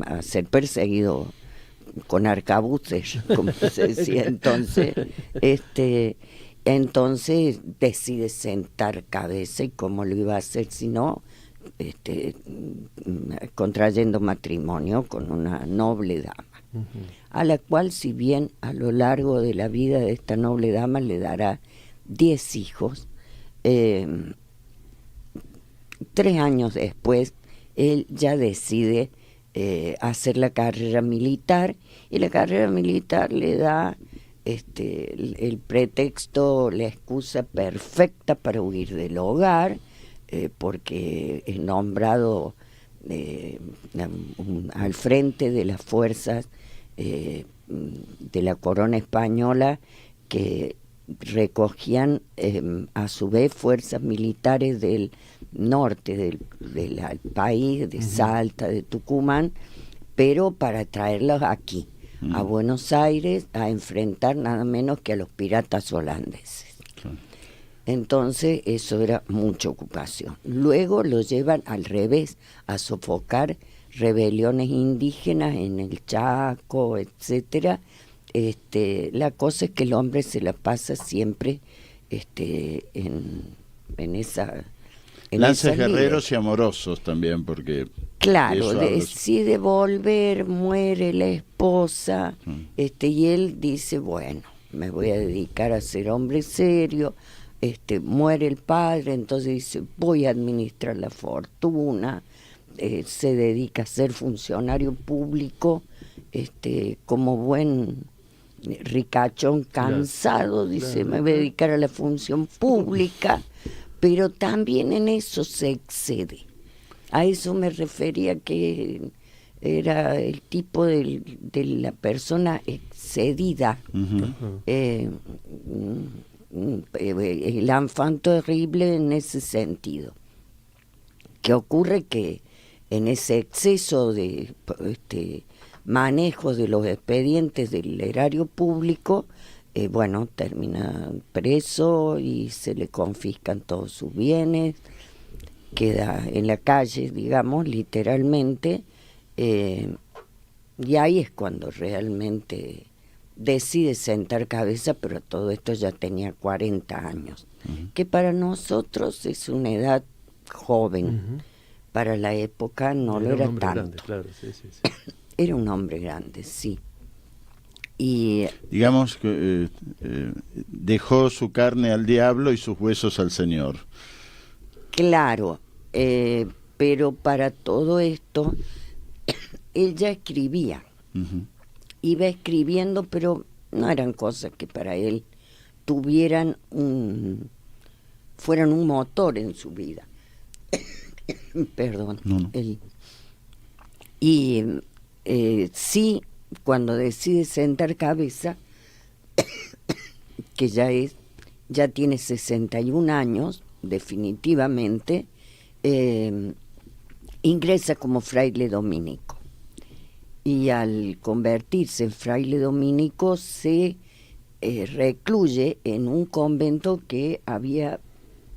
a ser perseguido con arcabuces, como se decía entonces. Entonces decide sentar cabeza, y cómo lo iba a hacer si no, contrayendo matrimonio con una noble dama, a la cual, si bien a lo largo de la vida de esta noble dama le dará 10 hijos, 3 años después él ya decide hacer la carrera militar, y la carrera militar le da el pretexto, la excusa perfecta para huir del hogar, porque es nombrado al frente de las fuerzas de la corona española, que recogían a su vez fuerzas militares del norte del país, de Salta, de Tucumán, pero para traerlos aquí, a Buenos Aires, a enfrentar nada menos que a los piratas holandeses. Entonces eso era mucha ocupación. Luego lo llevan al revés, a sofocar rebeliones indígenas en el Chaco, etcétera. La cosa es que el hombre se la pasa siempre en esa... Lances guerreros y amorosos también, porque... Claro, decide volver, muere la esposa, y él dice, bueno, me voy a dedicar a ser hombre serio. Muere el padre, entonces dice, voy a administrar la fortuna. Se dedica a ser funcionario público, como buen ricachón cansado, dice, me voy a dedicar a la función pública, pero también en eso se excede. A eso me refería, que era el tipo de la persona excedida. El enfant terrible en ese sentido. Que ocurre que en ese exceso de manejo de los expedientes del erario público, termina preso y se le confiscan todos sus bienes, queda en la calle, digamos, literalmente, y ahí es cuando realmente decide sentar cabeza, pero todo esto ya tenía 40 años, que para nosotros es una edad joven, para la época no lo era tanto. Grande, claro, sí. Era un hombre grande, sí. Y digamos que dejó su carne al diablo y sus huesos al Señor. Claro, pero para todo esto él ya escribía, iba escribiendo, pero no eran cosas que para él fueran un motor en su vida. Perdón. No. Sí, cuando decide sentar cabeza, que ya tiene 61 años, definitivamente, ingresa como fraile dominico. Y al convertirse en fraile dominico se recluye en un convento que había,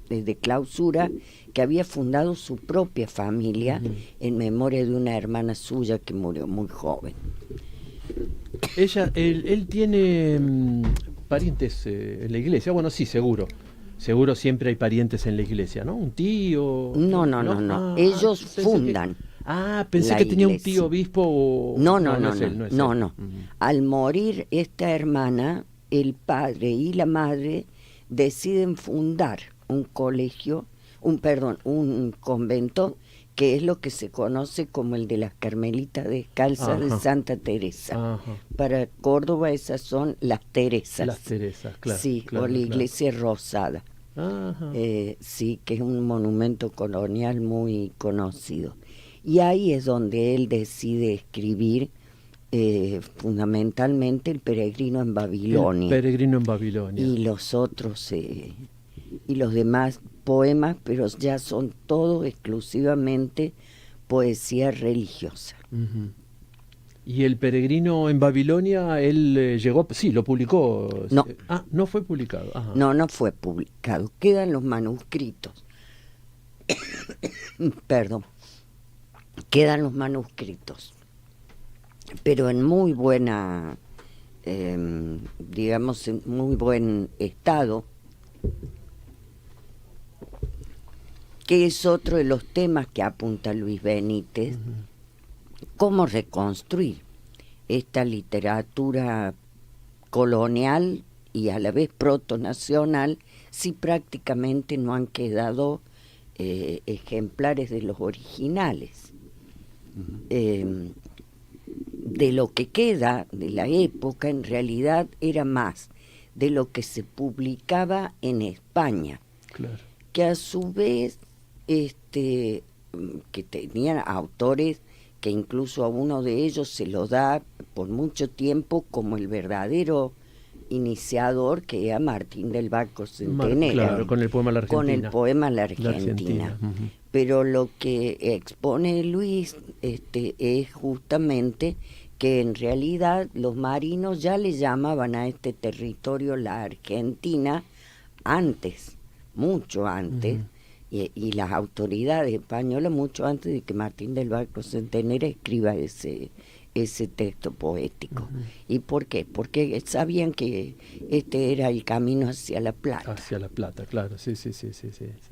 de clausura, que había fundado su propia familia en memoria de una hermana suya que murió muy joven. Él tiene parientes en la iglesia. Bueno, sí, seguro siempre hay parientes en la iglesia, ¿no? Un tío. No. Ellos fundan. Pensé que tenía un tío obispo. No. Al morir esta hermana, el padre y la madre deciden fundar un convento, que es lo que se conoce como el de las Carmelitas Descalzas de Santa Teresa. Para Córdoba esas son las Teresas. Las Teresas, claro. Sí, o la Iglesia Rosada. Sí, que es un monumento colonial muy conocido. Y ahí es donde él decide escribir fundamentalmente El peregrino en Babilonia. El peregrino en Babilonia. Y los otros, y los demás poemas, pero ya son todos exclusivamente poesía religiosa. Y El peregrino en Babilonia, él llegó, sí, lo publicó. No. No fue publicado. No fue publicado. Quedan los manuscritos. Perdón. quedan los manuscritos, pero en muy buena, digamos, en muy buen estado, que es otro de los temas que apunta Luis Benítez, cómo reconstruir esta literatura colonial y a la vez protonacional si prácticamente no han quedado ejemplares de los originales. De lo que queda de la época en realidad era más de lo que se publicaba en España, Claro. que a su vez que tenían autores que incluso a uno de ellos se lo da por mucho tiempo como el verdadero iniciador, que era Martín del Barco Centenera, Claro, con el poema La Argentina. con el poema La Argentina. Ujú. Pero lo que expone Luis es justamente que en realidad los marinos ya le llamaban a este territorio la Argentina antes, mucho antes, y las autoridades españolas mucho antes de que Martín del Barco Centenera escriba ese texto poético. ¿Y por qué? Porque sabían que este era el camino hacia La Plata. Hacia La Plata, claro, sí.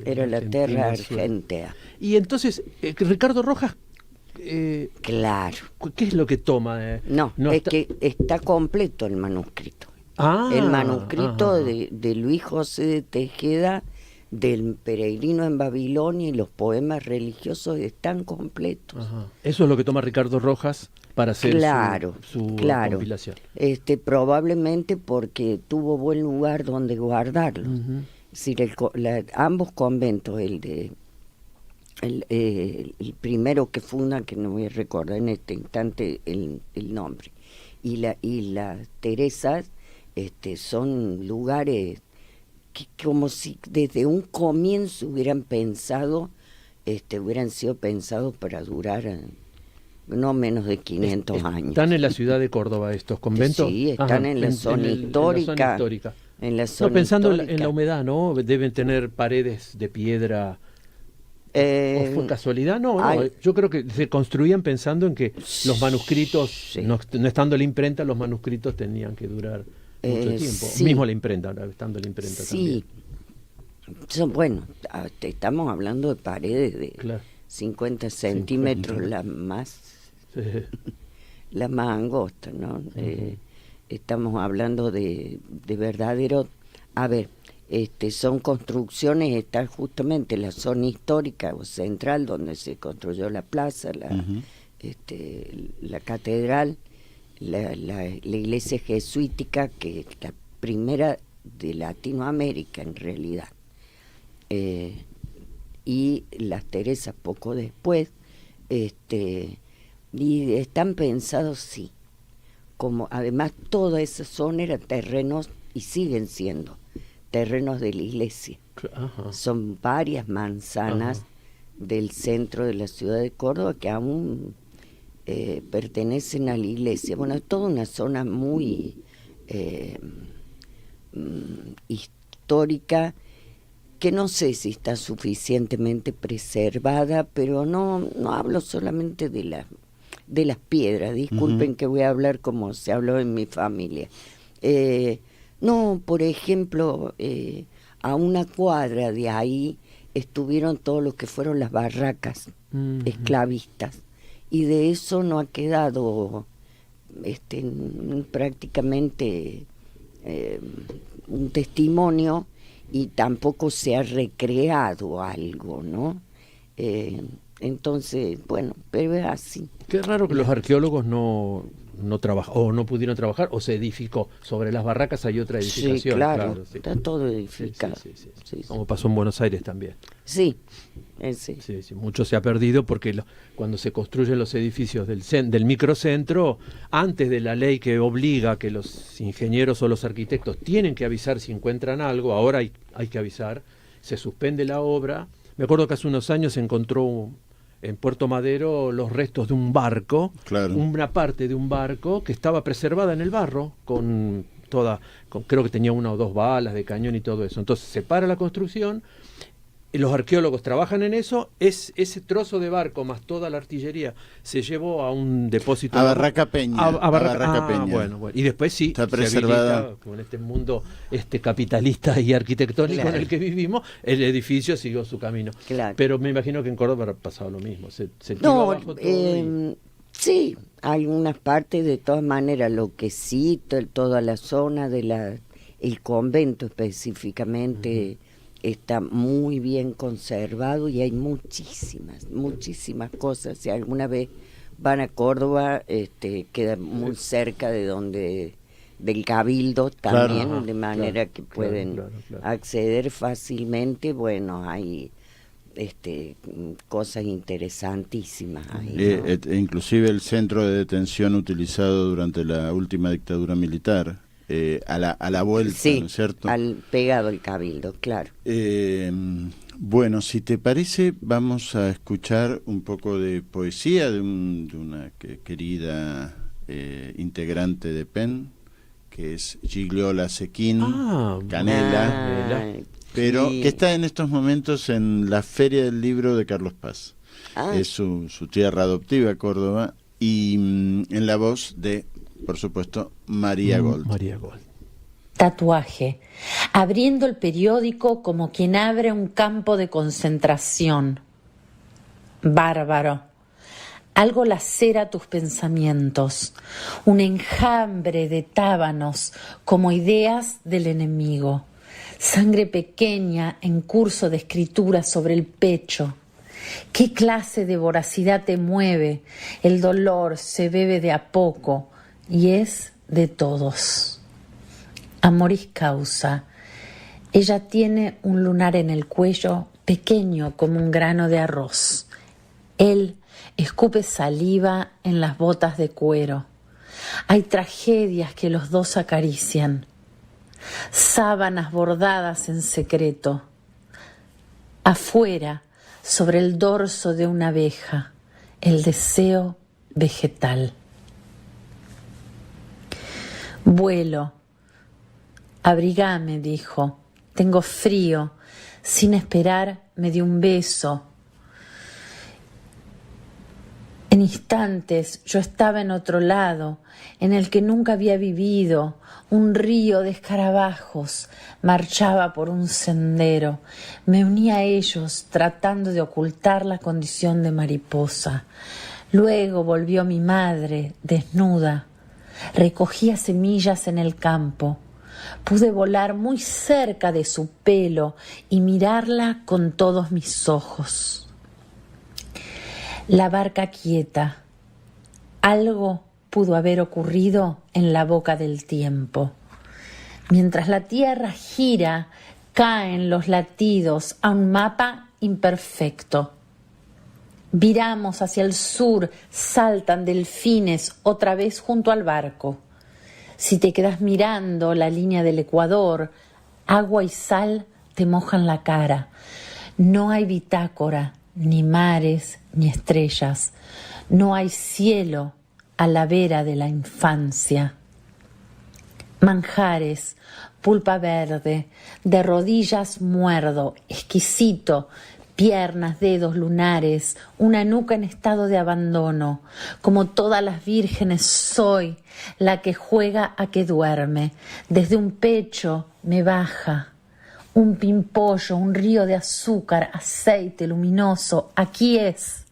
Era la Argentina tierra del Sur. argentea. Y entonces, Ricardo Rojas, Claro. ¿qué es lo que toma? No, es que está completo el manuscrito. El manuscrito de Luis José de Tejeda, del Peregrino en Babilonia, y los poemas religiosos están completos. Ajá. Eso es lo que toma Ricardo Rojas para hacer su compilación. Probablemente porque tuvo buen lugar donde guardarlos. Es decir, ambos conventos, el primero que funda, que no voy a recordar en este instante el nombre, y las Teresas, son lugares que como si desde un comienzo hubieran sido pensados para durar no menos de 500 años. ¿Están en la ciudad de Córdoba estos conventos? Sí, están en la zona histórica. En la zona pensando histórica. en la humedad, ¿no? Deben tener paredes de piedra. ¿O fue casualidad? No, yo creo que se construían pensando en que los manuscritos, sí. no estando la imprenta, los manuscritos tenían que durar mucho tiempo. Sí. Mismo la imprenta, estando la imprenta sí. también. Bueno, estamos hablando de paredes de Claro. 50 centímetros, 50. la más angosta, ¿no? Estamos hablando de verdadero... A ver, son construcciones, está justamente la zona histórica o central donde se construyó la plaza, la catedral, la iglesia jesuítica, que es la primera de Latinoamérica en realidad, y las Teresas poco después, y están pensados, sí, como además toda esa zona era terrenos, y siguen siendo terrenos de la iglesia. Ajá. Son varias manzanas Ajá. del centro de la ciudad de Córdoba que aún pertenecen a la iglesia. Bueno, es toda una zona muy histórica, que no sé si está suficientemente preservada, pero no hablo solamente de las piedras. Disculpen que voy a hablar como se habló en mi familia. No, por ejemplo, a una cuadra de ahí estuvieron todo lo que fueron las barracas esclavistas, y de eso no ha quedado prácticamente un testimonio, y tampoco se ha recreado algo, ¿no? Entonces, bueno, pero es así. Qué raro que los arqueólogos no trabajaron, o no pudieron trabajar, o se edificó. Sobre las barracas hay otra edificación. Sí, claro, sí. está todo edificado. Sí. Como pasó en Buenos Aires también. Sí. Sí, mucho se ha perdido porque cuando se construyen los edificios del microcentro, antes de la ley que obliga que los ingenieros o los arquitectos tienen que avisar si encuentran algo, ahora hay que avisar, se suspende la obra. Me acuerdo que hace unos años se encontró en Puerto Madero los restos de un barco, claro. Una parte de un barco que estaba preservada en el barro, creo que tenía 1 o 2 balas de cañón y todo eso. Entonces se para la construcción los arqueólogos trabajan en eso, ese trozo de barco más toda la artillería se llevó a un depósito a Barraca Peña. a Barraca Peña. Bueno. Y después sí, está se preservada habilita, con este mundo capitalista y arquitectónico en el que vivimos, el edificio siguió su camino. Claro. Pero me imagino que en Córdoba habrá pasado lo mismo. Se tiró abajo todo sí, algunas partes, de todas maneras, lo que sí, toda la zona el convento específicamente está muy bien conservado y hay muchísimas cosas. Si alguna vez van a Córdoba, queda muy cerca del Cabildo también, Claro, de manera que pueden acceder fácilmente. Bueno, hay cosas interesantísimas ahí, ¿no? Inclusive el centro de detención utilizado durante la última dictadura militar, a la vuelta, sí, ¿no es cierto? Pegado al Cabildo, claro. Bueno, si te parece, vamos a escuchar un poco de poesía de una querida integrante de PEN, que es Gigliola Sequín, Canela, pero sí, que está en estos momentos en la Feria del Libro de Carlos Paz. Es su tierra adoptiva, Córdoba, y en la voz de, por supuesto, María Gold. María Gold. Tatuaje, abriendo el periódico como quien abre un campo de concentración. Bárbaro. Algo lacera tus pensamientos, un enjambre de tábanos como ideas del enemigo. Sangre pequeña en curso de escritura sobre el pecho. ¿Qué clase de voracidad te mueve? El dolor se bebe de a poco y es de todos. Amoris causa. Ella tiene un lunar en el cuello pequeño como un grano de arroz. Él escupe saliva en las botas de cuero. Hay tragedias que los dos acarician. Sábanas bordadas en secreto. Afuera, sobre el dorso de una abeja, el deseo vegetal. Vuelo. Abrigame, dijo. Tengo frío. Sin esperar, me dio un beso. En instantes yo estaba en otro lado, en el que nunca había vivido. Un río de escarabajos marchaba por un sendero. Me uní a ellos tratando de ocultar la condición de mariposa. Luego volvió mi madre, desnuda. Recogía semillas en el campo. Pude volar muy cerca de su pelo y mirarla con todos mis ojos. La barca quieta. Algo pudo haber ocurrido en la boca del tiempo. Mientras la tierra gira, caen los latidos a un mapa imperfecto. Viramos hacia el sur, saltan delfines otra vez junto al barco. Si te quedas mirando la línea del Ecuador, agua y sal te mojan la cara. No hay bitácora, ni mares, ni estrellas. No hay cielo a la vera de la infancia. Manjares, pulpa verde, de rodillas muerdo, exquisito, piernas, dedos, lunares, una nuca en estado de abandono. Como todas las vírgenes soy la que juega a que duerme. Desde un pecho me baja un pimpollo, un río de azúcar, aceite luminoso. Aquí es.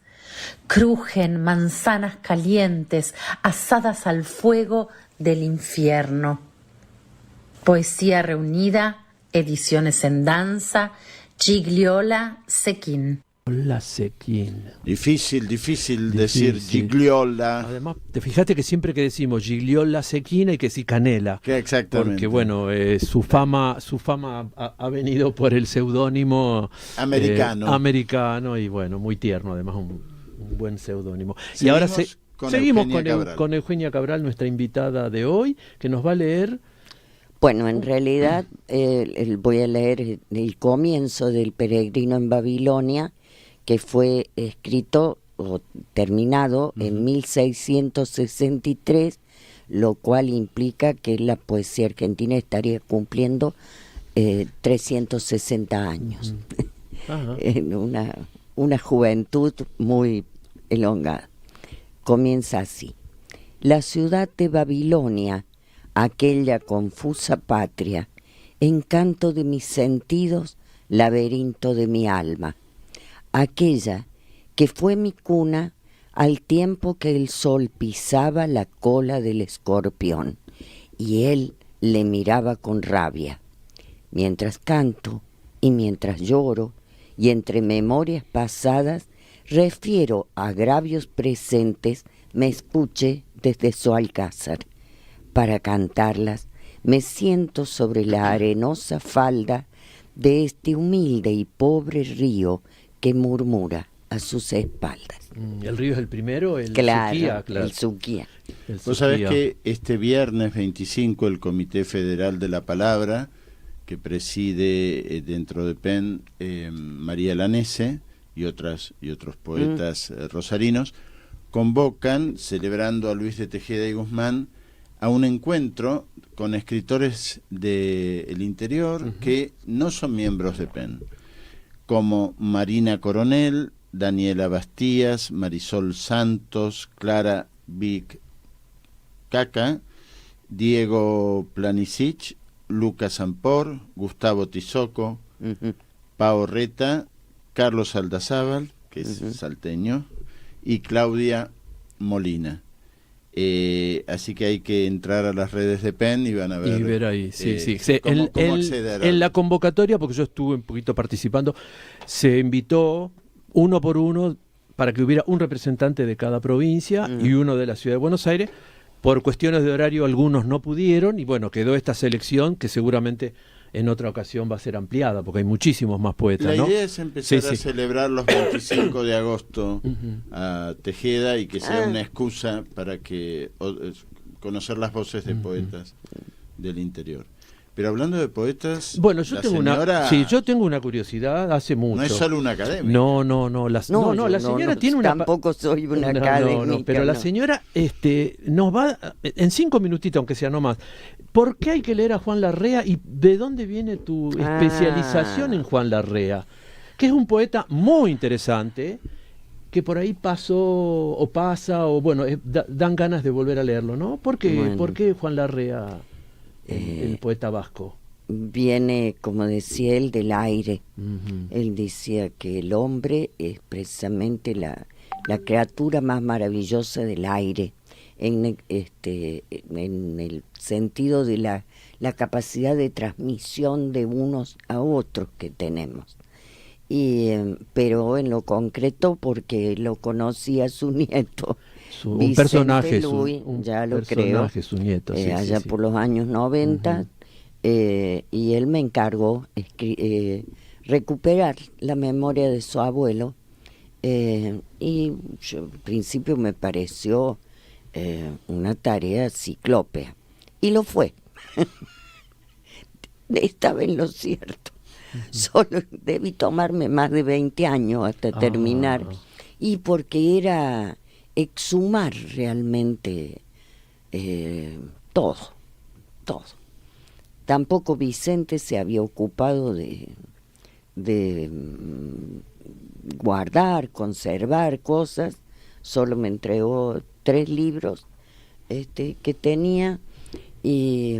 Crujen manzanas calientes, asadas al fuego del infierno. Poesía reunida, ediciones en danza, Gigliola Sequín. La Sequín. Difícil decir Gigliola. Además, te fijaste que siempre que decimos Gigliola Sequín hay que decir Canela. Que exactamente. Porque bueno, su fama ha venido por el seudónimo americano y bueno, muy tierno, además un buen seudónimo. Y ahora seguimos con Eugenia Cabral, nuestra invitada de hoy, que nos va a leer. Bueno, en realidad voy a leer el comienzo del Peregrino en Babilonia, que fue escrito o terminado en 1663, lo cual implica que la poesía argentina estaría cumpliendo 360 años. Ajá. en una juventud muy elongada. Comienza así. La ciudad de Babilonia, aquella confusa patria, encanto de mis sentidos, laberinto de mi alma. Aquella que fue mi cuna al tiempo que el sol pisaba la cola del escorpión, y él le miraba con rabia. Mientras canto y mientras lloro, y entre memorias pasadas, refiero a agravios presentes, me escuche desde su alcázar. Para cantarlas, me siento sobre la arenosa falda de este humilde y pobre río que murmura a sus espaldas. ¿El río es el primero? Claro, Suquía, claro. el Suquía. El Vos sabés Suquía. que este viernes 25 el Comité Federal de la Palabra, que preside dentro de PEN María Lanese y otros poetas rosarinos, convocan, celebrando a Luis de Tejeda y Guzmán, a un encuentro con escritores del interior que no son miembros de PEN, como Marina Coronel, Daniela Bastías, Marisol Santos, Clara Vic Caca, Diego Planisic, Lucas Ampor, Gustavo Tizoco, Pao Reta, Carlos Aldazábal, que es salteño, y Claudia Molina. Así que hay que entrar a las redes de PEN y van a ver, Y ver ahí, sí. cómo acceder En la convocatoria, porque yo estuve un poquito participando, se invitó uno por uno para que hubiera un representante de cada provincia y uno de la ciudad de Buenos Aires. Por cuestiones de horario algunos no pudieron y bueno, quedó esta selección que seguramente en otra ocasión va a ser ampliada porque hay muchísimos más poetas, La ¿no? idea es empezar Sí, a sí. celebrar los 25 de agosto a Tejeda y que sea una excusa para que conocer las voces de poetas del interior. Pero hablando de poetas, Bueno, yo la tengo señora yo tengo una curiosidad hace mucho. no es solo una academia. No, la yo señora tiene una tampoco soy una No, académica. pero la no. señora nos va en 5 minutitos, aunque sea no más. ¿Por qué hay que leer a Juan Larrea y de dónde viene tu especialización en Juan Larrea? Que es un poeta muy interesante, que por ahí pasó o pasa, o bueno, dan ganas de volver a leerlo, ¿no? ¿Por qué, Bueno. ¿por qué Juan Larrea, el poeta vasco? Viene, como decía él, del aire. Ujú. Él decía que el hombre es precisamente la criatura más maravillosa del aire, en el sentido de la capacidad de transmisión de unos a otros que tenemos. Pero en lo concreto, porque lo conocía su nieto, Un Vicente personaje, Luis, ya lo personaje, su nieto. Sí, allá sí. por los años 90, y él me encargó recuperar la memoria de su abuelo, y yo, al principio me pareció una tarea ciclópea, y lo fue. Estaba en lo cierto. Solo debí tomarme más de 20 años hasta terminar, y porque era exhumar realmente todo. Tampoco Vicente se había ocupado de guardar, conservar cosas, solo me entregó 3 libros que tenía, y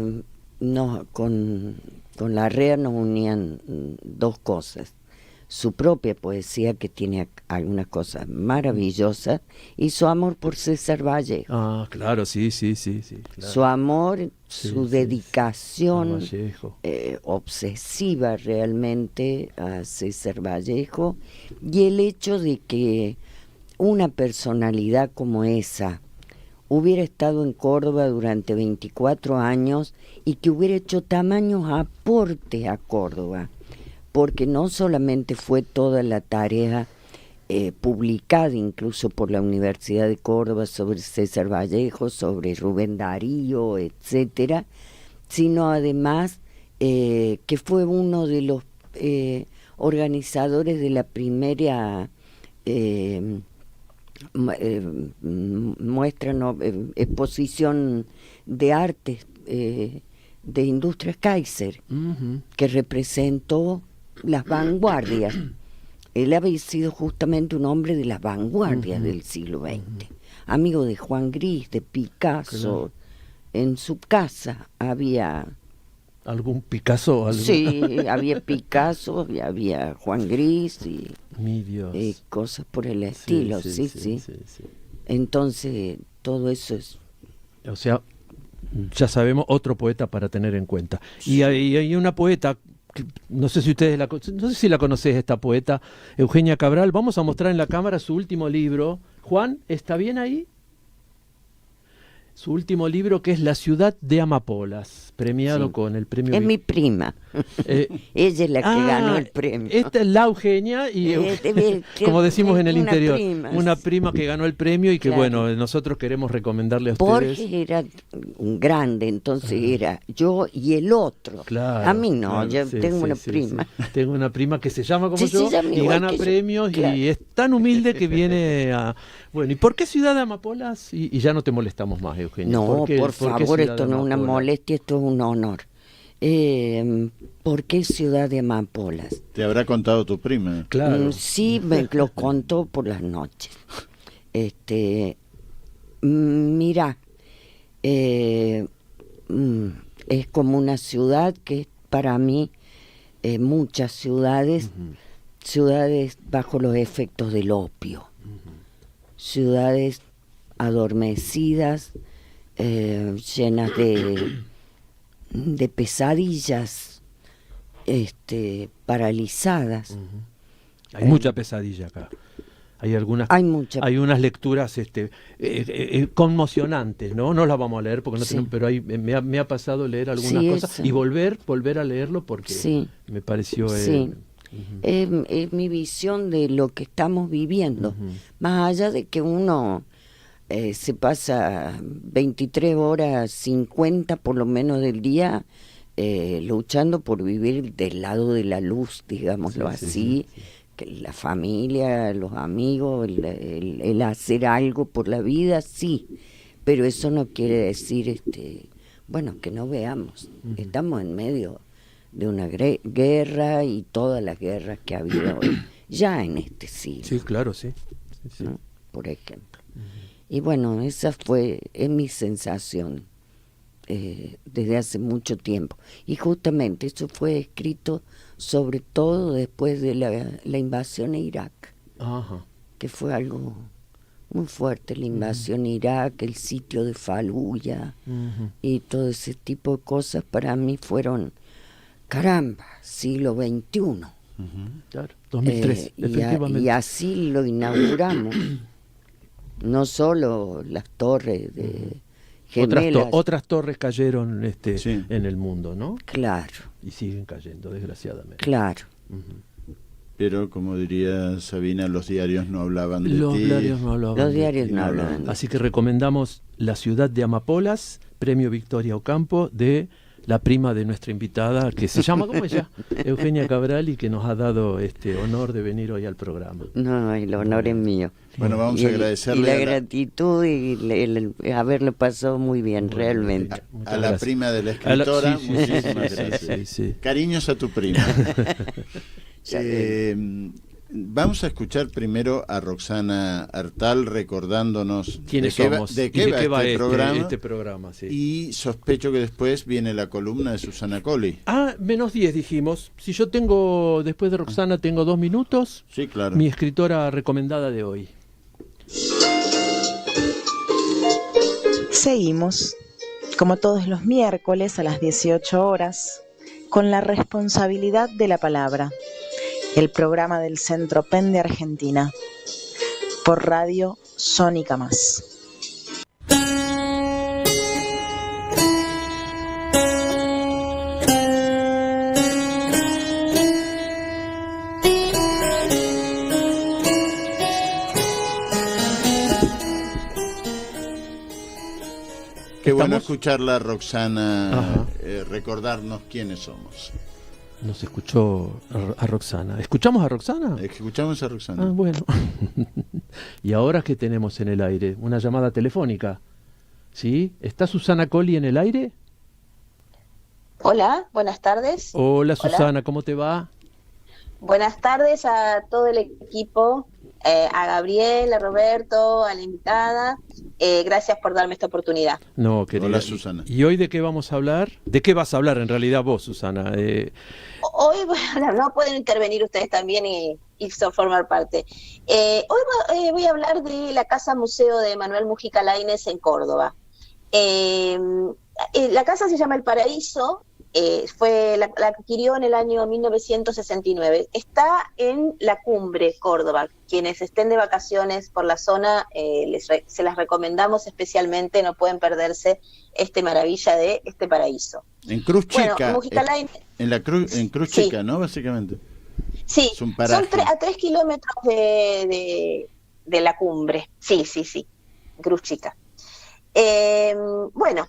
con Larrea nos unían 2 cosas: su propia poesía, que tiene algunas cosas maravillosas, y su amor por César Vallejo. Ah, claro, sí, claro. Su amor, Sí, su sí, dedicación Vallejo. obsesiva realmente a César Vallejo, y el hecho de que una personalidad como esa hubiera estado en Córdoba durante 24 años y que hubiera hecho tamaños aportes a Córdoba, porque no solamente fue toda la tarea publicada incluso por la Universidad de Córdoba sobre César Vallejo, sobre Rubén Darío, etcétera, sino además que fue uno de los organizadores de la primera exposición de arte de Industrias Kaiser, que representó las vanguardias él había sido justamente un hombre de las vanguardias del siglo XX, amigo de Juan Gris, de Picasso. Claro. En su casa había... ¿Algún Picasso? Sí, había Picasso, y había Juan Gris y Mi Dios. cosas por el estilo, sí. Entonces, todo eso es... O sea, ya sabemos, otro poeta para tener en cuenta. Y hay una poeta, que no sé si ustedes no sé si la conocés, esta poeta, Eugenia Cabral. Vamos a mostrar en la cámara su último libro. Juan, ¿está bien ahí? Su último libro, que es La ciudad de Amapolas, premiado con el premio... Es mi prima. Ella es la que ganó el premio. Esta es la Eugenia y como decimos en el interior, una prima que ganó el premio y que bueno, nosotros queremos recomendarle a ustedes. Borges era un grande, entonces era yo y el otro. Claro, a mí no, yo tengo una prima. Sí. Tengo una prima que se llama como Sí, yo se llama y igual gana que yo. premios Claro. y es tan humilde que viene a... Bueno, ¿y por qué Ciudad de Amapolas? Y ya no te molestamos más, Eugenia. No, ¿Por qué por Ciudad favor, de esto no es una Amapolas? molestia, esto es un honor. ¿Por qué Ciudad de Amapolas? Te habrá contado tu prima. Claro. Sí, me lo contó por las noches. Mira, es como una ciudad que para mí, muchas ciudades, ciudades bajo los efectos del opio, ciudades adormecidas, llenas de pesadillas, paralizadas. Hay mucha pesadilla acá. Hay unas lecturas conmocionantes, ¿no? No las vamos a leer porque no tenemos, pero me ha pasado leer algunas cosas y volver a leerlo porque me pareció... Es mi visión de lo que estamos viviendo. Más allá de que uno se pasa 23 horas, 50 por lo menos del día, luchando por vivir del lado de la luz, digámoslo así. Que la familia, los amigos, el hacer algo por la vida, sí, pero eso no quiere decir que no veamos. Estamos en medio de una guerra y todas las guerras que ha habido ya en este siglo. Sí, claro, sí. ¿No? Por ejemplo. Y bueno, esa es mi sensación desde hace mucho tiempo. Y justamente eso fue escrito sobre todo después de la invasión a Irak, que fue algo muy fuerte, la invasión a Irak, el sitio de Faluya y todo ese tipo de cosas para mí fueron, caramba, siglo XXI. Claro, 2003, efectivamente. Y así lo inauguramos. No solo las torres de gemelas. Otras torres cayeron en el mundo, ¿no? Claro. Y siguen cayendo, desgraciadamente. Claro. Pero, como diría Sabina, los diarios no hablaban de Los ti. diarios no hablaban. Los diarios no hablaban. Así que recomendamos La ciudad de Amapolas, premio Victoria Ocampo, de la prima de nuestra invitada, que se llama, ¿cómo ella? Eugenia Cabral, y que nos ha dado este honor de venir hoy al programa. No, el honor es mío. Bueno, vamos a agradecerle. Y la gratitud y el haberlo pasado muy bien, realmente. A la prima de la escritora, Sí, muchísimas gracias. Sí. Cariños a tu prima. Vamos a escuchar primero a Roxana Artal recordándonos quiénes de somos de qué va este programa. Sí. Y sospecho que después viene la columna de Susana Colli. Menos 10 dijimos. Si yo tengo, después de Roxana, tengo 2 minutos. Sí, claro. Mi escritora recomendada de hoy. Seguimos, como todos los miércoles a las 18 horas, con La responsabilidad de la palabra, el programa del Centro PEN de Argentina, por Radio Sónica Más. Qué bueno escucharla, Roxana, recordarnos quiénes somos. Nos escuchó a Roxana. ¿Escuchamos a Roxana? Escuchamos a Roxana. Bueno. ¿Y ahora qué tenemos en el aire? Una llamada telefónica. ¿Sí? ¿Está Susana Colli en el aire? Hola, buenas tardes. Hola Susana, ¿cómo te va? Buenas tardes a todo el equipo, a Gabriel, a Roberto, a la invitada. Gracias por darme esta oportunidad. No, querida. Hola, Susana. ¿Y hoy de qué vamos a hablar? ¿De qué vas a hablar en realidad vos, Susana? Hoy, bueno, no pueden intervenir ustedes también y formar parte. Hoy voy a hablar de la Casa Museo de Manuel Mujica Lainez en Córdoba. La casa se llama El Paraíso. La adquirió en el año 1969. Está en La Cumbre, Córdoba. Quienes estén de vacaciones por la zona, se las recomendamos especialmente, no pueden perderse maravilla de este paraíso. En Cruz Chica, bueno, Mujica Lainez, en Cruz sí. Chica, ¿no? Básicamente. Sí, son a 3 kilómetros de La Cumbre. Sí, Cruz Chica. Bueno,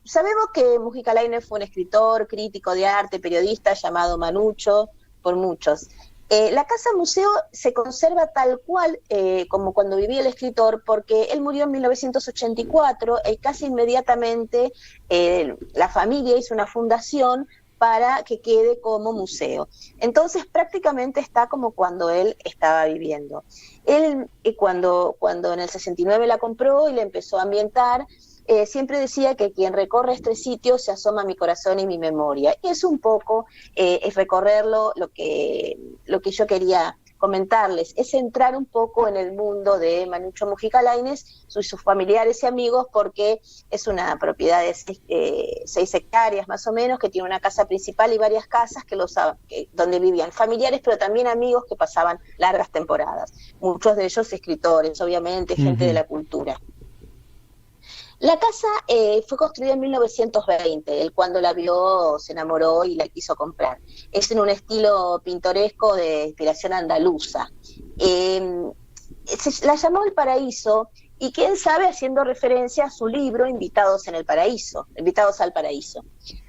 sabemos que Mujica Lainez fue un escritor, crítico de arte, periodista, llamado Manucho por muchos. La casa museo se conserva tal cual como cuando vivía el escritor, porque él murió en 1984 y casi inmediatamente la familia hizo una fundación para que quede como museo. Entonces prácticamente está como cuando él estaba viviendo. Él cuando en el 69 la compró y la empezó a ambientar, siempre decía que quien recorre este sitio se asoma a mi corazón y mi memoria. Y es un poco, es recorrerlo lo que yo quería comentarles, es entrar un poco en el mundo de Manucho Mujica Lainez, sus familiares y amigos, porque es una propiedad de 6 hectáreas más o menos, que tiene una casa principal y varias casas donde vivían familiares, pero también amigos que pasaban largas temporadas. Muchos de ellos escritores, obviamente, gente de la cultura. La casa fue construida en 1920, él cuando la vio se enamoró y la quiso comprar. Es en un estilo pintoresco de inspiración andaluza. La llamó El Paraíso y quién sabe haciendo referencia a su libro Invitados al Paraíso,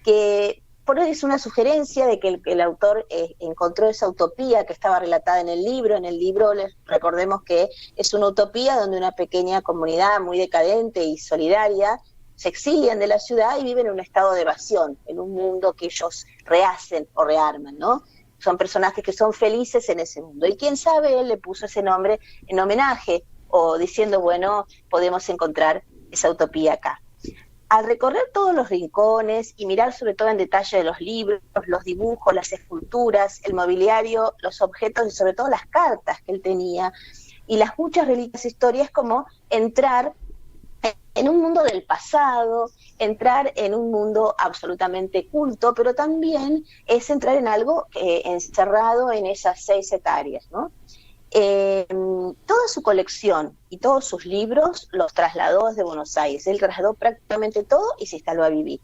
que por eso es una sugerencia de que el autor encontró esa utopía que estaba relatada en el libro. En el libro, recordemos que es una utopía donde una pequeña comunidad muy decadente y solidaria se exilian de la ciudad y viven en un estado de evasión, en un mundo que ellos rehacen o rearman, ¿no? Son personajes que son felices en ese mundo. Y quién sabe, él le puso ese nombre en homenaje o diciendo, bueno, podemos encontrar esa utopía acá. Al recorrer todos los rincones y mirar sobre todo en detalle de los libros, los dibujos, las esculturas, el mobiliario, los objetos y sobre todo las cartas que él tenía y las muchas reliquias historias, como entrar en un mundo del pasado, entrar en un mundo absolutamente culto, pero también es entrar en algo encerrado en esas 6 hectáreas, ¿no? Toda su colección y todos sus libros los trasladó desde Buenos Aires. Él trasladó prácticamente todo y se instaló a vivir.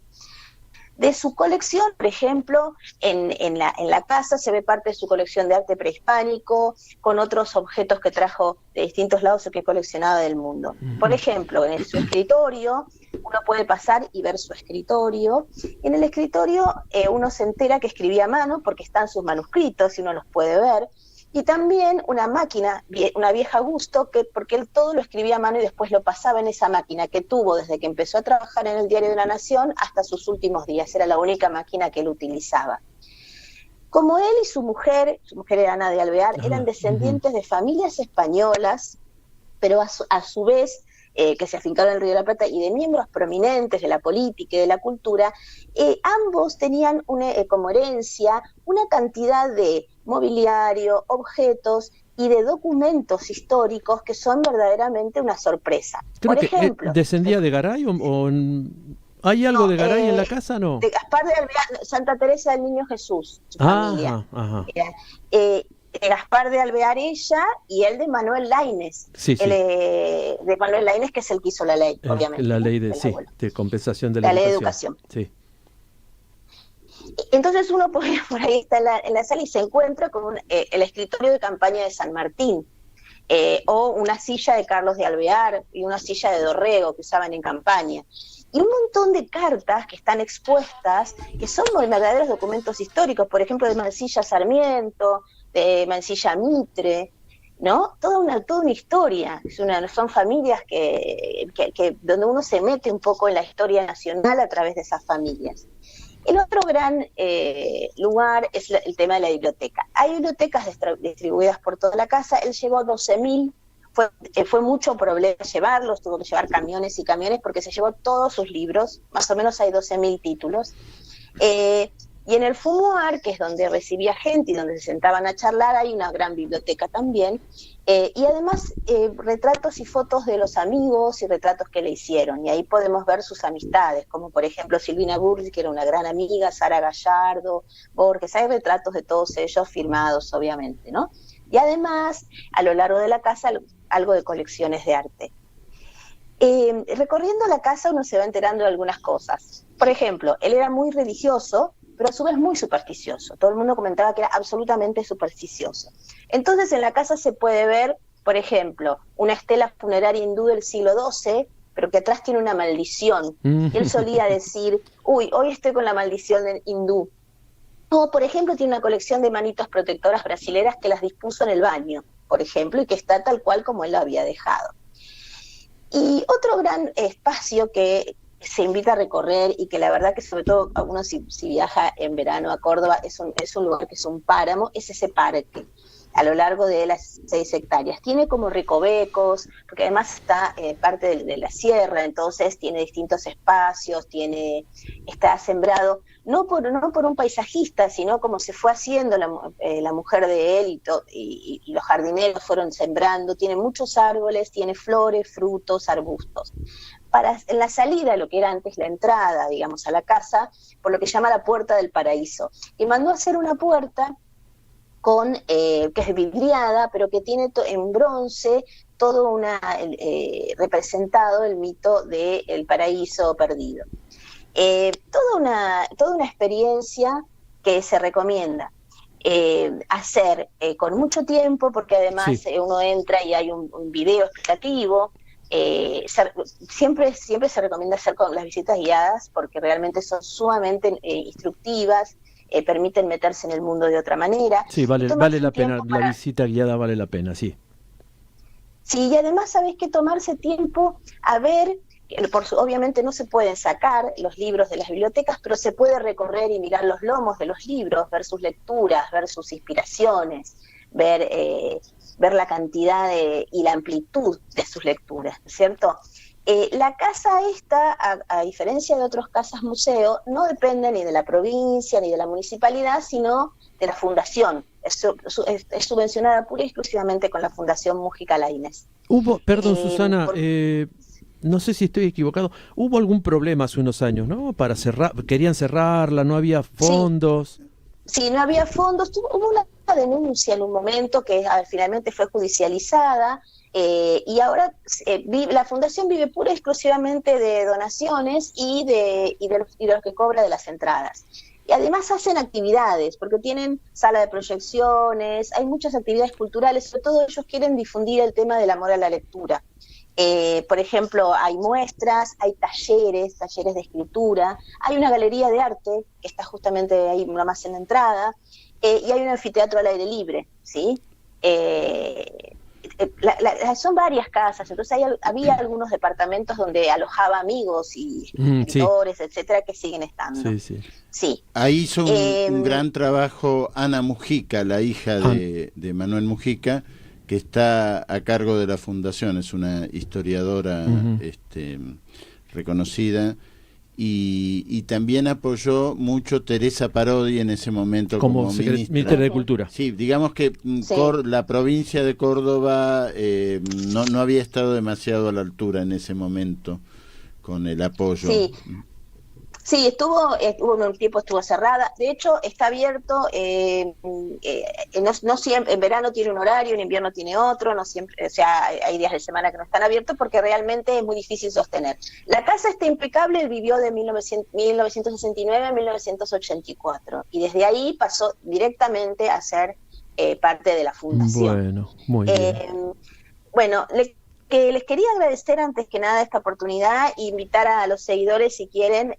De su colección, por ejemplo, en la casa se ve parte de su colección de arte prehispánico, con otros objetos que trajo de distintos lados o que coleccionaba del mundo. Por ejemplo, en su escritorio, uno puede pasar y ver su escritorio. En el escritorio uno se entera que escribía a mano, porque están sus manuscritos y uno los puede ver. Y también una máquina, una vieja Gusto, porque él todo lo escribía a mano y después lo pasaba en esa máquina que tuvo desde que empezó a trabajar en el Diario de la Nación hasta sus últimos días. Era la única máquina que él utilizaba. Como él y su mujer era Ana de Alvear, eran descendientes de familias españolas, pero a su vez que se afincaron en el Río de la Plata, y de miembros prominentes de la política y de la cultura, ambos tenían como herencia una cantidad de mobiliario, objetos y de documentos históricos que son verdaderamente una sorpresa. Creo Por ejemplo, que descendía de Garay o ¿hay algo de Garay en la casa, no? De Gaspar de Alvear, Santa Teresa del Niño Jesús, su familia. Ajá. De Gaspar de Alvear ella, y él de Manuel Lainez. Sí. De Manuel Lainez, que es el que hizo la ley, obviamente. La ley de compensación de la educación. Ley de educación. Sí. Entonces uno por ahí está en la sala y se encuentra con el escritorio de campaña de San Martín, o una silla de Carlos de Alvear y una silla de Dorrego que usaban en campaña. Y un montón de cartas que están expuestas, que son verdaderos documentos históricos, por ejemplo, de Mansilla Sarmiento, de Mansilla Mitre, ¿no? Toda una historia. Son familias que donde uno se mete un poco en la historia nacional a través de esas familias. El otro gran lugar es el tema de la biblioteca. Hay bibliotecas distribuidas por toda la casa. Él llevó 12.000. Fue mucho problema llevarlos, tuvo que llevar camiones y camiones porque se llevó todos sus libros, más o menos hay 12.000 títulos. Y en el fumoir, que es donde recibía gente y donde se sentaban a charlar, hay una gran biblioteca también. Y además retratos y fotos de los amigos y retratos que le hicieron. Y ahí podemos ver sus amistades, como por ejemplo Silvina Burri, que era una gran amiga, Sara Gallardo, Borges. Hay retratos de todos ellos firmados, obviamente, ¿no? Y además, a lo largo de la casa, algo de colecciones de arte. Recorriendo la casa uno se va enterando de algunas cosas. Por ejemplo, él era muy religioso, pero a su vez muy supersticioso. Todo el mundo comentaba que era absolutamente supersticioso. Entonces en la casa se puede ver, por ejemplo, una estela funeraria hindú del siglo XII, pero que atrás tiene una maldición. Y él solía decir, uy, hoy estoy con la maldición del hindú. O, por ejemplo, tiene una colección de manitos protectoras brasileras que las dispuso en el baño, por ejemplo, y que está tal cual como él lo había dejado. Y otro gran espacio que se invita a recorrer y que la verdad que sobre todo uno si viaja en verano a Córdoba es un lugar que es un páramo, es ese parque a lo largo de las 6 hectáreas. Tiene como recovecos, porque además está parte de la sierra, entonces tiene distintos espacios, está sembrado, no por un paisajista, sino como se fue haciendo la mujer de él y los jardineros fueron sembrando. Tiene muchos árboles, tiene flores, frutos, arbustos. En la salida, lo que era antes la entrada, digamos, a la casa, por lo que llama la Puerta del Paraíso. Y mandó a hacer una puerta que es vidriada, pero que tiene en bronce todo representado el mito del paraíso perdido. Toda una experiencia que se recomienda hacer con mucho tiempo, porque además uno entra y hay un video explicativo. Siempre se recomienda hacer con las visitas guiadas porque realmente son sumamente instructivas, permiten meterse en el mundo de otra manera. Sí, vale la pena, la visita guiada vale la pena, sí. Sí, y además sabés que tomarse tiempo a ver, obviamente no se pueden sacar los libros de las bibliotecas, pero se puede recorrer y mirar los lomos de los libros, ver sus lecturas, ver sus inspiraciones, ver la cantidad y la amplitud de sus lecturas, ¿cierto? La casa esta, a diferencia de otros casas museo, no depende ni de la provincia ni de la municipalidad, sino de la fundación. Es subvencionada pura y exclusivamente con la Fundación Múgica Laínez. Perdón, Susana, no sé si estoy equivocado, hubo algún problema hace unos años, ¿no? Querían cerrarla, no había fondos. Sí, no había fondos. Hubo una denuncia en un momento que finalmente fue judicializada. Y ahora la fundación vive pura y exclusivamente de donaciones y de lo que cobra de las entradas. Y además hacen actividades, porque tienen sala de proyecciones, hay muchas actividades culturales, sobre todo ellos quieren difundir el tema del amor a la lectura. Por ejemplo, hay muestras, hay talleres de escritura, hay una galería de arte, que está justamente ahí nomás en la entrada, y hay un anfiteatro al aire libre, ¿sí? Son varias casas, entonces había algunos departamentos donde alojaba amigos y escritores, etcétera, que siguen estando. Sí. Ahí hizo un gran trabajo Ana Mujica, la hija de Manuel Mujica, que está a cargo de la fundación, es una historiadora reconocida. Y también apoyó mucho Teresa Parodi en ese momento como ministra de Cultura. Sí, digamos que la provincia de Córdoba no había estado demasiado a la altura en ese momento con el apoyo. Sí, estuvo un tiempo estuvo cerrada. De hecho, está abierto. No siempre, en verano tiene un horario, en invierno tiene otro. No siempre, o sea, hay días de semana que no están abiertos porque realmente es muy difícil sostener. La casa está impecable. Vivió de 1969 a 1984 y desde ahí pasó directamente a ser parte de la fundación. Bueno, muy bien. Bueno, les quería agradecer antes que nada esta oportunidad e invitar a los seguidores, si quieren,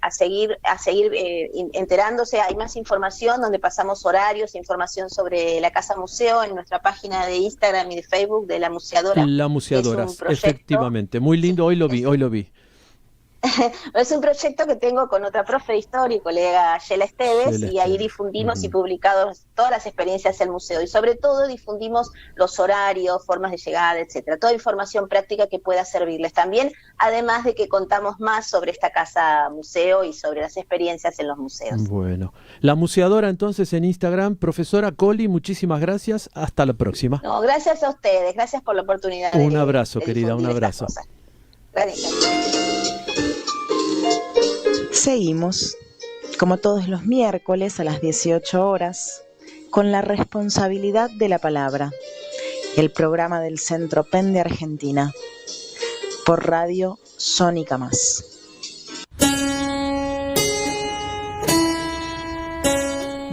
a seguir enterándose. Hay más información donde pasamos horarios, información sobre la Casa Museo en nuestra página de Instagram y de Facebook de La Museadora. La Museadora, efectivamente. Muy lindo, hoy lo vi. Es un proyecto que tengo con otra profe de historia y colega Yela Esteves, y ahí difundimos y publicamos todas las experiencias del museo, y sobre todo difundimos los horarios, formas de llegada, etcétera, toda información práctica que pueda servirles también, además de que contamos más sobre esta casa museo y sobre las experiencias en los museos. Bueno, la museadora entonces en Instagram, profesora Colli, muchísimas gracias, hasta la próxima. No, gracias a ustedes, gracias por la oportunidad. Un abrazo, querida, un abrazo. Gracias. Seguimos, como todos los miércoles a las 18 horas, con la responsabilidad de la palabra, el programa del Centro PEN de Argentina, por Radio Sónica Más.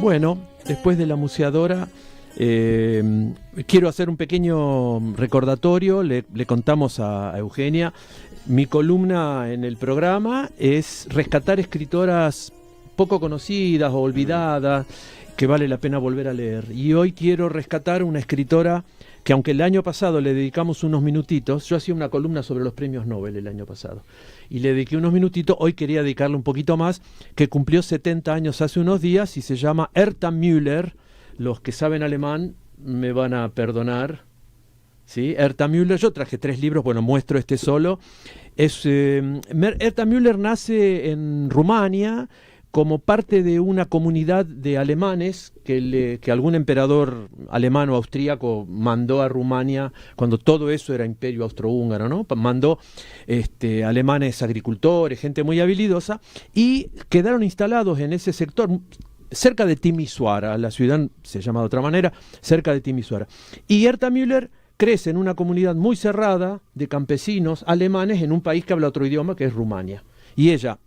Bueno, después de la museadora, quiero hacer un pequeño recordatorio. Le contamos a Eugenia, mi columna en el programa es rescatar escritoras poco conocidas o olvidadas que vale la pena volver a leer. Y hoy quiero rescatar una escritora que, aunque el año pasado le dedicamos unos minutitos, yo hacía una columna sobre los premios Nobel el año pasado, y le dediqué unos minutitos, hoy quería dedicarle un poquito más, que cumplió 70 años hace unos días y se llama Herta Müller. Los que saben alemán me van a perdonar, ¿sí? Herta Müller, yo traje 3 libros, bueno, muestro este solo. Herta Müller nace en Rumania como parte de una comunidad de alemanes que algún emperador alemán o austríaco mandó a Rumania cuando todo eso era imperio austrohúngaro, ¿no? Mandó alemanes agricultores, gente muy habilidosa, y quedaron instalados en ese sector cerca de Timișoara. La ciudad se llama de otra manera, cerca de Timișoara. Y Herta Müller crece en una comunidad muy cerrada de campesinos alemanes en un país que habla otro idioma, que es Rumania. Y ella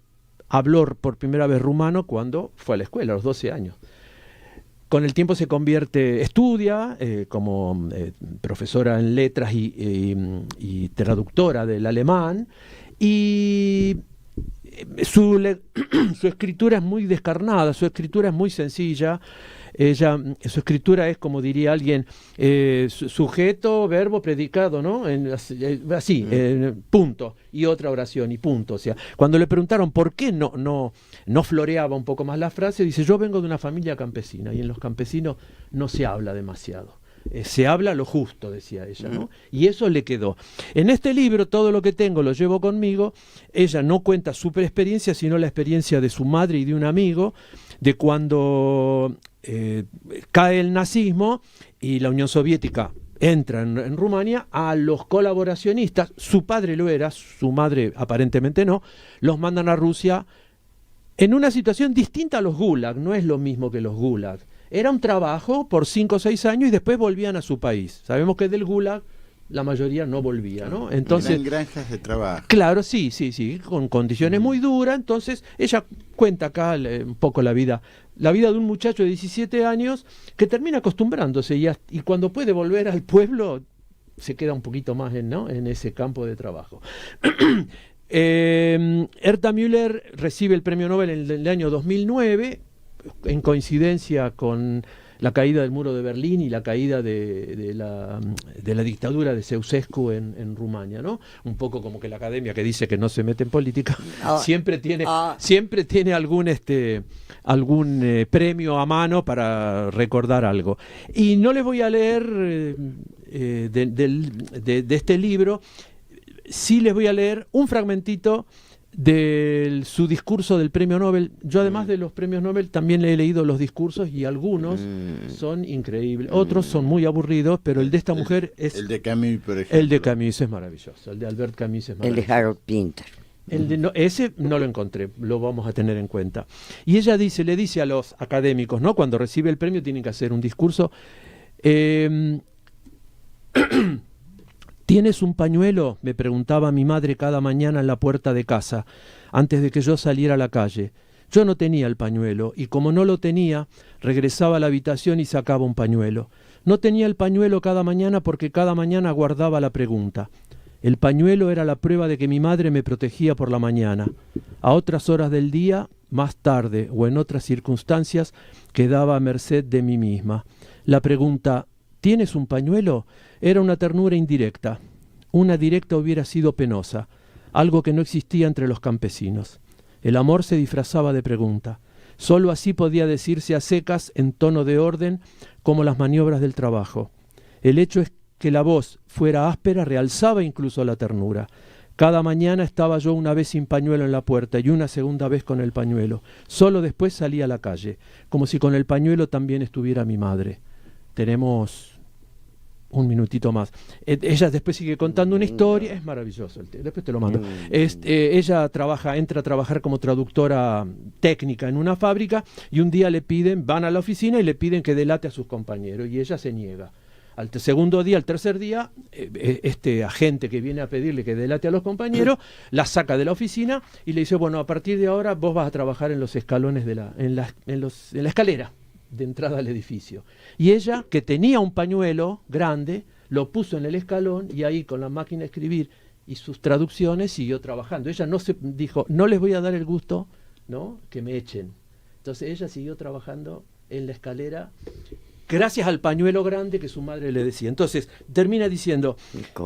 habló por primera vez rumano cuando fue a la escuela, a los 12 años. Con el tiempo se convierte, estudia como profesora en letras y traductora del alemán, y su escritura es muy descarnada, su escritura es muy sencilla. Su escritura es, como diría alguien, sujeto, verbo, predicado, ¿no? Así, punto, y otra oración, y punto. O sea, cuando le preguntaron por qué no floreaba un poco más la frase, dice: yo vengo de una familia campesina, y en los campesinos no se habla demasiado. Se habla lo justo, decía ella, ¿no? Y eso le quedó. En este libro, todo lo que tengo lo llevo conmigo. Ella no cuenta su experiencia, sino la experiencia de su madre y de un amigo, de cuando cae el nazismo y la Unión Soviética entra en Rumania. A los colaboracionistas, su padre lo era, su madre aparentemente no, los mandan a Rusia en una situación distinta a los gulag. No es lo mismo que los gulag. Era un trabajo por 5 o 6 años y después volvían a su país. Sabemos que del gulag la mayoría no volvía, ¿no? Entonces, eran granjas de trabajo. Claro, sí, con condiciones muy duras. Entonces, ella cuenta acá un poco la vida de un muchacho de 17 años que termina acostumbrándose y cuando puede volver al pueblo se queda un poquito más en ese campo de trabajo. Herta Müller recibe el premio Nobel en el año 2009, en coincidencia con la caída del muro de Berlín y la caída de la dictadura de Ceausescu en Rumania, ¿no? Un poco como que la academia, que dice que no se mete en política, siempre tiene algún premio a mano para recordar algo. Y no les voy a leer de este libro, sí les voy a leer un fragmentito de su discurso del premio Nobel. Yo, además de los premios Nobel, también le he leído los discursos, y algunos son increíbles, otros son muy aburridos, pero el de esta mujer es... El de Camus, por ejemplo. El de Camus es maravilloso, el de Albert Camus es maravilloso. El de Harold Pinter. Ese no lo encontré, lo vamos a tener en cuenta. Y ella le dice a los académicos, ¿no? Cuando recibe el premio tienen que hacer un discurso. ¿Tienes un pañuelo?, me preguntaba mi madre cada mañana en la puerta de casa, antes de que yo saliera a la calle. Yo no tenía el pañuelo, y como no lo tenía, regresaba a la habitación y sacaba un pañuelo. No tenía el pañuelo cada mañana porque cada mañana guardaba la pregunta. El pañuelo era la prueba de que mi madre me protegía por la mañana. A otras horas del día, más tarde o en otras circunstancias, quedaba a merced de mí misma. La pregunta, ¿tienes un pañuelo?, era una ternura indirecta. Una directa hubiera sido penosa. algo que no existía entre los campesinos. El amor se disfrazaba de pregunta. Sólo así podía decirse a secas, en tono de orden, como las maniobras del trabajo. El hecho es que la voz fuera áspera realzaba incluso la ternura. Cada mañana estaba yo una vez sin pañuelo en la puerta y una segunda vez con el pañuelo. Solo después salí a la calle, como si con el pañuelo también estuviera mi madre. Tenemos un minutito más. Ella después sigue contando una historia, es maravilloso, después te lo mando. Ella entra a trabajar como traductora técnica en una fábrica y un día van a la oficina y le piden que delate a sus compañeros y ella se niega. Al segundo día, al tercer día, este agente que viene a pedirle que delate a los compañeros, la saca de la oficina y le dice, bueno, a partir de ahora vos vas a trabajar en los escalones en la escalera de entrada al edificio. Y ella, que tenía un pañuelo grande, lo puso en el escalón y ahí con la máquina de escribir y sus traducciones siguió trabajando. Ella dijo, no les voy a dar el gusto, ¿no?, que me echen. Entonces ella siguió trabajando en la escalera gracias al pañuelo grande que su madre le decía. Entonces termina diciendo,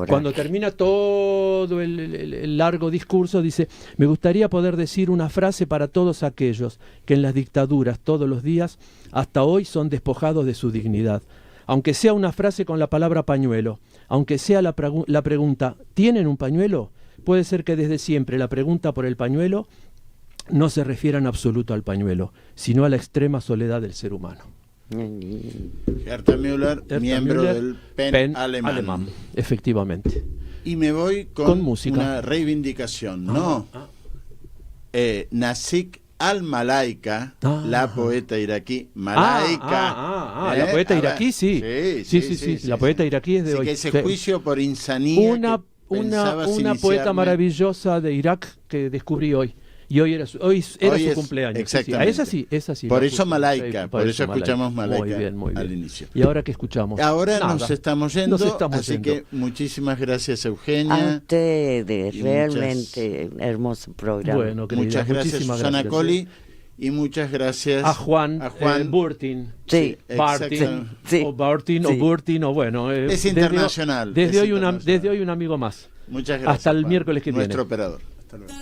cuando termina todo el largo discurso, dice, me gustaría poder decir una frase para todos aquellos que en las dictaduras todos los días hasta hoy son despojados de su dignidad. Aunque sea una frase con la palabra pañuelo, aunque sea la pregunta, ¿tienen un pañuelo? Puede ser que desde siempre la pregunta por el pañuelo no se refiera en absoluto al pañuelo, sino a la extrema soledad del ser humano. Herta Müller, miembro del PEN alemán. Efectivamente. Y me voy con música. Una reivindicación, ¿no? Nazik al-Malaika, la poeta iraquí. Malaika. La poeta iraquí, sí. Sí. La poeta iraquí es de hoy. Así que ese juicio por insanía. Una poeta maravillosa de Irak que descubrí hoy. Y hoy era su cumpleaños. Exactamente. Sí, esa sí. Por eso Malaika, por eso escuchamos Malaika muy bien. al inicio. ¿Y ahora qué escuchamos? Ahora nos estamos yendo, así que muchísimas gracias, Eugenia. A ustedes, realmente hermoso programa. Bueno, querida, muchas gracias, Susana Colli, y muchas gracias a Juan Burtin. Sí, Bartin, o Burtin, o bueno. Es internacional. Desde hoy un amigo más. Muchas gracias. Hasta el miércoles que viene. Nuestro operador. Hasta luego.